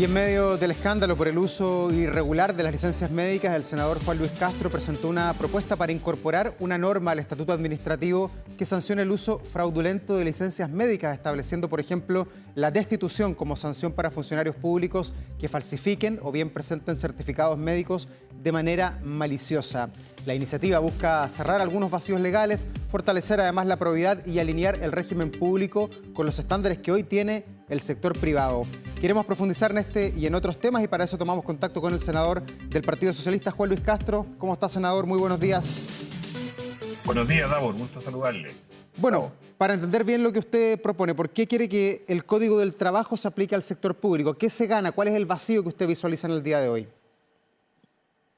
Y en medio del escándalo por el uso irregular de las licencias médicas, el senador Juan Luis Castro presentó una propuesta para incorporar una norma al estatuto administrativo que sancione el uso fraudulento de licencias médicas, estableciendo, por ejemplo, la destitución como sanción para funcionarios públicos que falsifiquen o bien presenten certificados médicos de manera maliciosa. La iniciativa busca cerrar algunos vacíos legales, fortalecer además la probidad y alinear el régimen público con los estándares que hoy tiene el sector privado. Queremos profundizar en este y en otros temas y para eso tomamos contacto con el senador del Partido Socialista, Juan Luis Castro. ¿Cómo está, senador? Muy buenos días. Buenos días, Davor. Gusto saludarle. Bueno, para entender bien lo que usted propone, ¿por qué quiere que el Código del Trabajo se aplique al sector público? ¿Qué se gana? ¿Cuál es el vacío que usted visualiza en el día de hoy?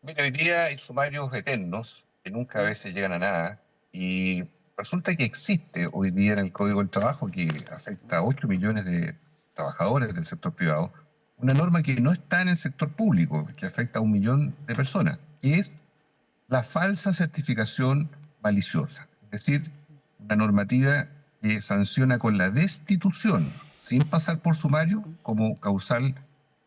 Mira, hoy día hay sumarios eternos que nunca a veces llegan a nada y resulta que existe hoy día en el Código del Trabajo, que afecta a 8 millones de trabajadores del sector privado, una norma que no está en el sector público, que afecta a 1 millón de personas, que es la falsa certificación maliciosa. Es decir, una normativa que sanciona con la destitución, sin pasar por sumario, como causal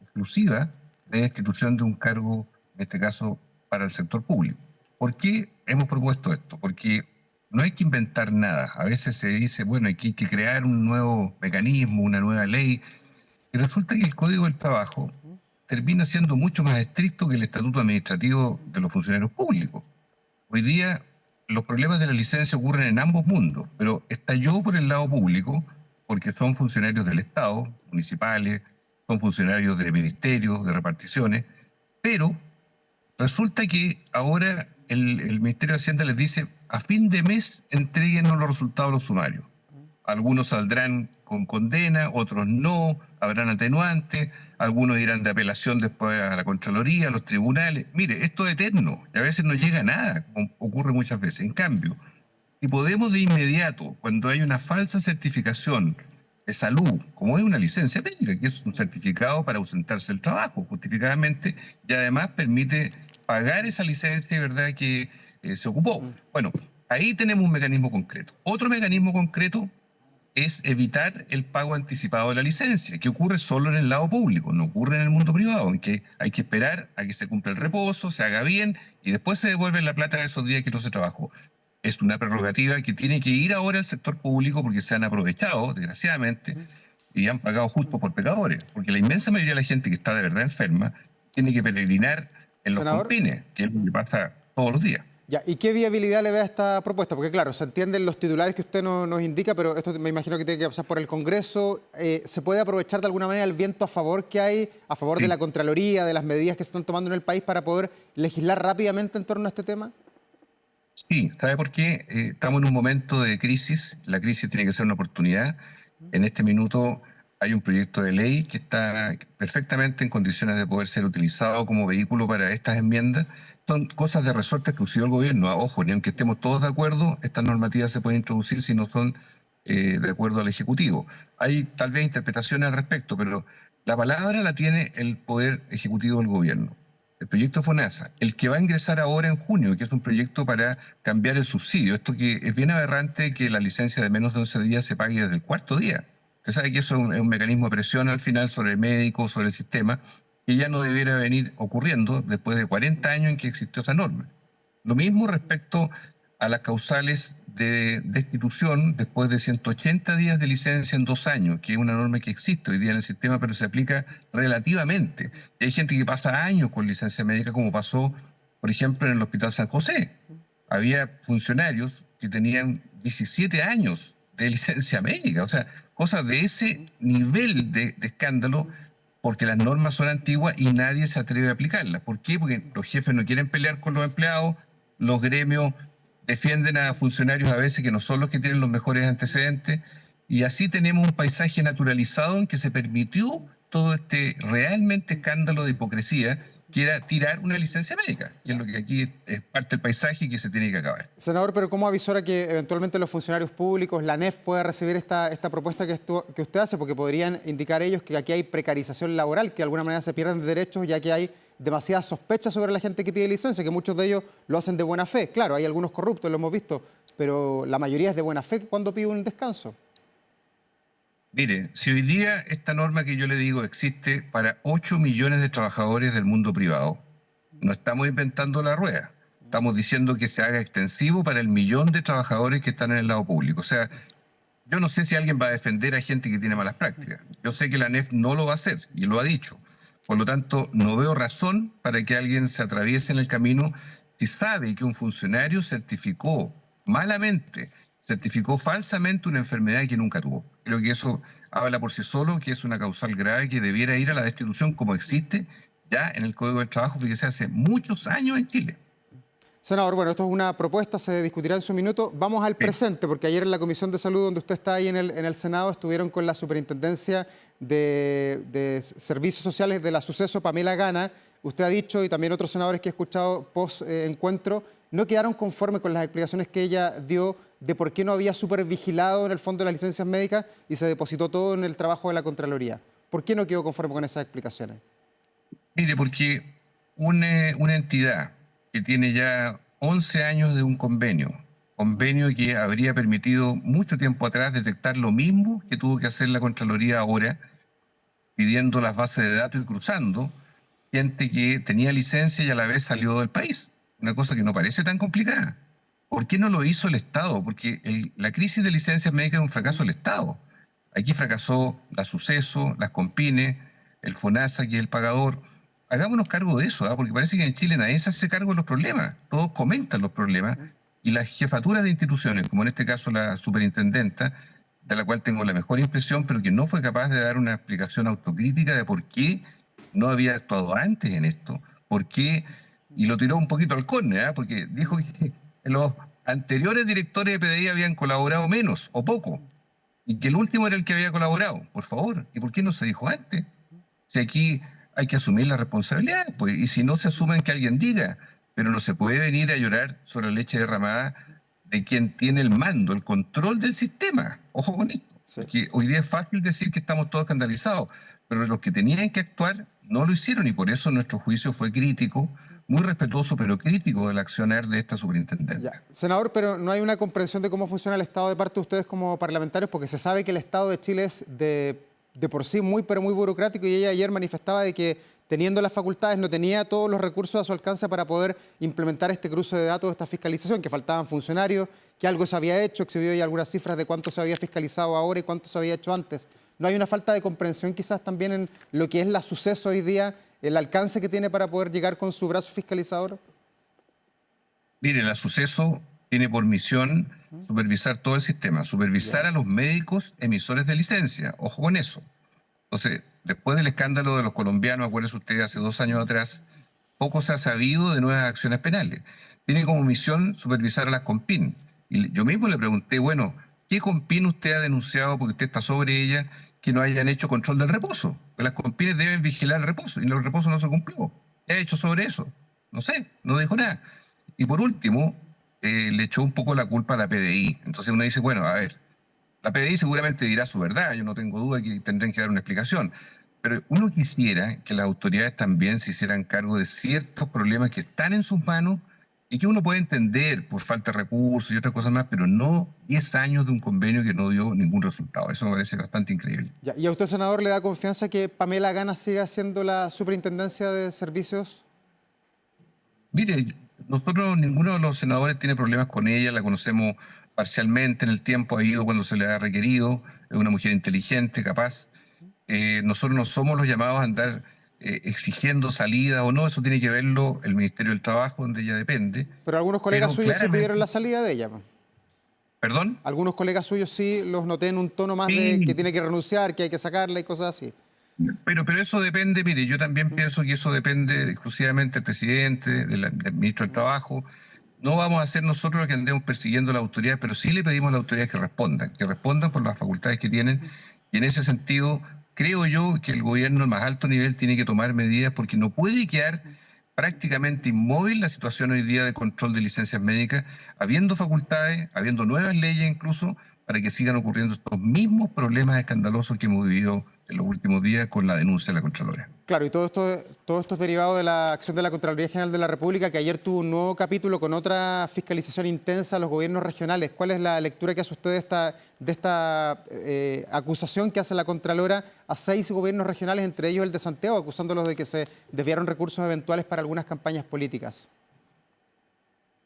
exclusiva de destitución de un cargo, en este caso, para el sector público. ¿Por qué hemos propuesto esto? Porque no hay que inventar nada. A veces se dice, bueno, hay que crear un nuevo mecanismo, una nueva ley, y resulta que el Código del Trabajo termina siendo mucho más estricto que el Estatuto Administrativo de los funcionarios públicos. Hoy día los problemas de la licencia ocurren en ambos mundos, pero estalló por el lado público porque son funcionarios del Estado, municipales, son funcionarios de ministerios, de reparticiones, pero resulta que ahora el Ministerio de Hacienda les dice, a fin de mes entréguenos los resultados de los sumarios. Algunos saldrán con condena, otros no, habrán atenuantes, algunos irán de apelación después a la Contraloría, a los tribunales. Mire, esto es eterno y a veces no llega a nada, como ocurre muchas veces. En cambio, si podemos de inmediato, cuando hay una falsa certificación de salud, como es una licencia médica, que es un certificado para ausentarse del trabajo justificadamente, y además permite pagar esa licencia, ¿verdad?, que se ocupó. Bueno, ahí tenemos un mecanismo concreto. Otro mecanismo concreto es evitar el pago anticipado de la licencia, que ocurre solo en el lado público, no ocurre en el mundo privado, en que hay que esperar a que se cumpla el reposo, se haga bien y después se devuelve la plata de esos días que no se trabajó. Es una prerrogativa que tiene que ir ahora al sector público porque se han aprovechado, desgraciadamente, y han pagado justo por pecadores, porque la inmensa mayoría de la gente que está de verdad enferma tiene que peregrinar en los Senador. Compines, que es lo que pasa todos los días. Ya, ¿y qué viabilidad le ve a esta propuesta? Porque claro, se entienden los titulares que usted nos indica, pero esto me imagino que tiene que pasar por el Congreso. ¿Se puede aprovechar de alguna manera el viento a favor que hay, a favor de la Contraloría, de las medidas que se están tomando en el país para poder legislar rápidamente en torno a este tema? Sí, ¿sabe por qué? Estamos en un momento de crisis, la crisis tiene que ser una oportunidad. En este minuto hay un proyecto de ley que está perfectamente en condiciones de poder ser utilizado como vehículo para estas enmiendas. Son cosas de resorte exclusivo del gobierno. Ojo, ni aunque estemos todos de acuerdo, estas normativas se pueden introducir si no son de acuerdo al Ejecutivo. Hay tal vez interpretaciones al respecto, pero la palabra la tiene el Poder Ejecutivo del gobierno. El proyecto FONASA, el que va a ingresar ahora en junio, que es un proyecto para cambiar el subsidio. Esto que es bien aberrante que la licencia de menos de 11 días se pague desde el cuarto día. Usted sabe que eso es un mecanismo de presión al final sobre el médico, sobre el sistema, que ya no debiera venir ocurriendo después de 40 años en que existió esa norma. Lo mismo respecto a las causales de destitución después de 180 días de licencia en 2 años, que es una norma que existe hoy día en el sistema, pero se aplica relativamente. Y hay gente que pasa años con licencia médica, como pasó, por ejemplo, en el Hospital San José. Había funcionarios que tenían 17 años de licencia médica, o sea, cosas de ese nivel de escándalo, porque las normas son antiguas y nadie se atreve a aplicarlas. ¿Por qué? Porque los jefes no quieren pelear con los empleados, los gremios defienden a funcionarios a veces que no son los que tienen los mejores antecedentes, y así tenemos un paisaje naturalizado en que se permitió todo este realmente escándalo de hipocresía, que era tirar una licencia médica, que es lo que aquí es parte del paisaje y que se tiene que acabar. Senador, pero ¿cómo avisora que eventualmente los funcionarios públicos, la ANEF, pueda recibir esta propuesta que usted hace? Porque podrían indicar ellos que aquí hay precarización laboral, que de alguna manera se pierden derechos, ya que hay demasiadas sospechas sobre la gente que pide licencia, que muchos de ellos lo hacen de buena fe. Claro, hay algunos corruptos, lo hemos visto, pero la mayoría es de buena fe cuando pide un descanso. Mire, si hoy día esta norma que yo le digo existe para 8 millones de trabajadores del mundo privado, no estamos inventando la rueda. Estamos diciendo que se haga extensivo para el millón de trabajadores que están en el lado público. O sea, yo no sé si alguien va a defender a gente que tiene malas prácticas. Yo sé que la ANEF no lo va a hacer y lo ha dicho. Por lo tanto, no veo razón para que alguien se atraviese en el camino si sabe que un funcionario certificó malamente, certificó falsamente una enfermedad que nunca tuvo. Creo que eso habla por sí solo, que es una causal grave que debiera ir a la destitución como existe ya en el Código del Trabajo, porque se hace muchos años en Chile. Senador, bueno, esto es una propuesta, se discutirá en su minuto. Vamos al presente, porque ayer en la Comisión de Salud, donde usted está ahí en el Senado, estuvieron con la Superintendencia de Servicios Sociales de la Suceso, Pamela Gana. Usted ha dicho, y también otros senadores que he escuchado post-encuentro, no quedaron conformes con las explicaciones que ella dio de por qué no había supervigilado en el fondo las licencias médicas y se depositó todo en el trabajo de la Contraloría. ¿Por qué no quedó conforme con esas explicaciones? Mire, porque una entidad que tiene ya 11 años de un convenio que habría permitido mucho tiempo atrás detectar lo mismo que tuvo que hacer la Contraloría ahora, pidiendo las bases de datos y cruzando gente que tenía licencia y a la vez salió del país. Una cosa que no parece tan complicada. ¿Por qué no lo hizo el Estado? Porque la crisis de licencias médicas es un fracaso del Estado. Aquí fracasó la Suceso, las Compine, el FONASA, que es el pagador. Hagámonos cargo de eso, porque parece que en Chile nadie se hace cargo de los problemas. Todos comentan los problemas y las jefaturas de instituciones, como en este caso la superintendenta, de la cual tengo la mejor impresión, pero que no fue capaz de dar una explicación autocrítica de por qué no había actuado antes en esto, por qué, y lo tiró un poquito al córner, porque dijo que los anteriores directores de PDI habían colaborado menos o poco, y que el último era el que había colaborado. Por favor, ¿y por qué no se dijo antes? Si aquí hay que asumir la responsabilidad, pues, y si no se asumen que alguien diga, pero no se puede venir a llorar sobre la leche derramada de quien tiene el mando, el control del sistema. Ojo con esto, Sí. porque hoy día es fácil decir que estamos todos escandalizados, pero los que tenían que actuar no lo hicieron y por eso nuestro juicio fue crítico, muy respetuoso, pero crítico del accionar de esta superintendente. Ya. Senador, pero no hay una comprensión de cómo funciona el Estado de parte de ustedes como parlamentarios, porque se sabe que el Estado de Chile es de por sí muy, pero muy burocrático, y ella ayer manifestaba de que teniendo las facultades no tenía todos los recursos a su alcance para poder implementar este cruce de datos, esta fiscalización, que faltaban funcionarios, que algo se había hecho, exhibió ahí algunas cifras de cuánto se había fiscalizado ahora y cuánto se había hecho antes. ¿No hay una falta de comprensión quizás también en lo que es la Suceso hoy día, el alcance que tiene para poder llegar con su brazo fiscalizador? Mire, la Suceso tiene por misión supervisar todo el sistema, supervisar a los médicos emisores de licencia. Ojo con eso. Entonces, después del escándalo de los colombianos, acuérdese usted, hace 2 años atrás, poco se ha sabido de nuevas acciones penales. Tiene como misión supervisar a las Compin. Y yo mismo le pregunté, bueno, ¿qué Compin usted ha denunciado, porque usted está sobre ella, que no hayan hecho control del reposo? Porque las Compines deben vigilar el reposo y el reposo no se cumplió. ¿Qué ha hecho sobre eso? No sé, no dijo nada. Y por último, le echó un poco la culpa a la PDI. Entonces uno dice, bueno, a ver, la PDI seguramente dirá su verdad, yo no tengo duda que tendrán que dar una explicación, pero uno quisiera que las autoridades también se hicieran cargo de ciertos problemas que están en sus manos y que uno puede entender por falta de recursos y otras cosas más, pero no 10 años de un convenio que no dio ningún resultado. Eso me parece bastante increíble. Ya. ¿Y a usted, senador, le da confianza que Pamela Gana siga siendo la superintendencia de servicios? Mire, nosotros, ninguno de los senadores tiene problemas con ella, la conocemos parcialmente en el tiempo, ha ido cuando se le ha requerido, es una mujer inteligente, capaz. Nosotros no somos los llamados a andar exigiendo salida o no, eso tiene que verlo el Ministerio del Trabajo, donde ella depende. Pero algunos colegas Pero suyos sí claramente, pidieron la salida de ella. ¿perdón? Algunos colegas suyos sí los noté en un tono más de que Sí, tiene que renunciar, que hay que sacarla y cosas así. pero eso depende, mire, yo también pienso que eso depende exclusivamente del presidente, del ministro del Trabajo. No vamos a ser nosotros los que andemos persiguiendo a la autoridad, pero sí le pedimos a la autoridad que respondan por las facultades que tienen. Y en ese sentido, creo yo que el gobierno al más alto nivel tiene que tomar medidas porque no puede quedar prácticamente inmóvil la situación hoy día de control de licencias médicas, habiendo facultades, habiendo nuevas leyes incluso, para que sigan ocurriendo estos mismos problemas escandalosos que hemos vivido en los últimos días con la denuncia de la Contralora. Claro, y todo esto es derivado de la acción de la Contraloría General de la República, que ayer tuvo un nuevo capítulo con otra fiscalización intensa a los gobiernos regionales. ¿Cuál es la lectura que hace usted de esta acusación que hace la Contralora a 6 gobiernos regionales, entre ellos el de Santiago, acusándolos de que se desviaron recursos eventuales para algunas campañas políticas?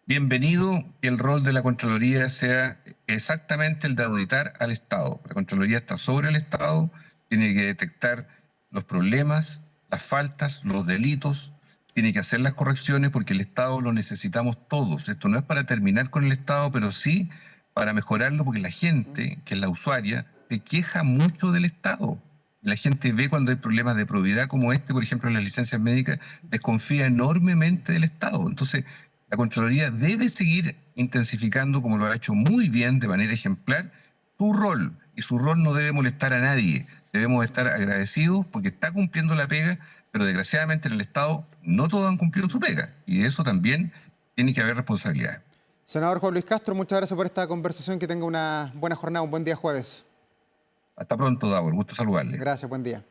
Bienvenido que el rol de la Contraloría sea exactamente el de auditar al Estado. La Contraloría está sobre el Estado, tiene que detectar los problemas, las faltas, los delitos, tiene que hacer las correcciones porque el Estado lo necesitamos todos. Esto no es para terminar con el Estado, pero sí para mejorarlo porque la gente, que es la usuaria, se queja mucho del Estado. La gente ve cuando hay problemas de probidad como este, por ejemplo, en las licencias médicas, desconfía enormemente del Estado. Entonces, la Contraloría debe seguir intensificando, como lo ha hecho muy bien, de manera ejemplar, su rol. Y su rol no debe molestar a nadie. Debemos estar agradecidos porque está cumpliendo la pega, pero desgraciadamente en el Estado no todos han cumplido su pega. Y de eso también tiene que haber responsabilidad. Senador Juan Luis Castro, muchas gracias por esta conversación. Que tenga una buena jornada, un buen día jueves. Hasta pronto, Davor. Gusto saludarle. Gracias, buen día.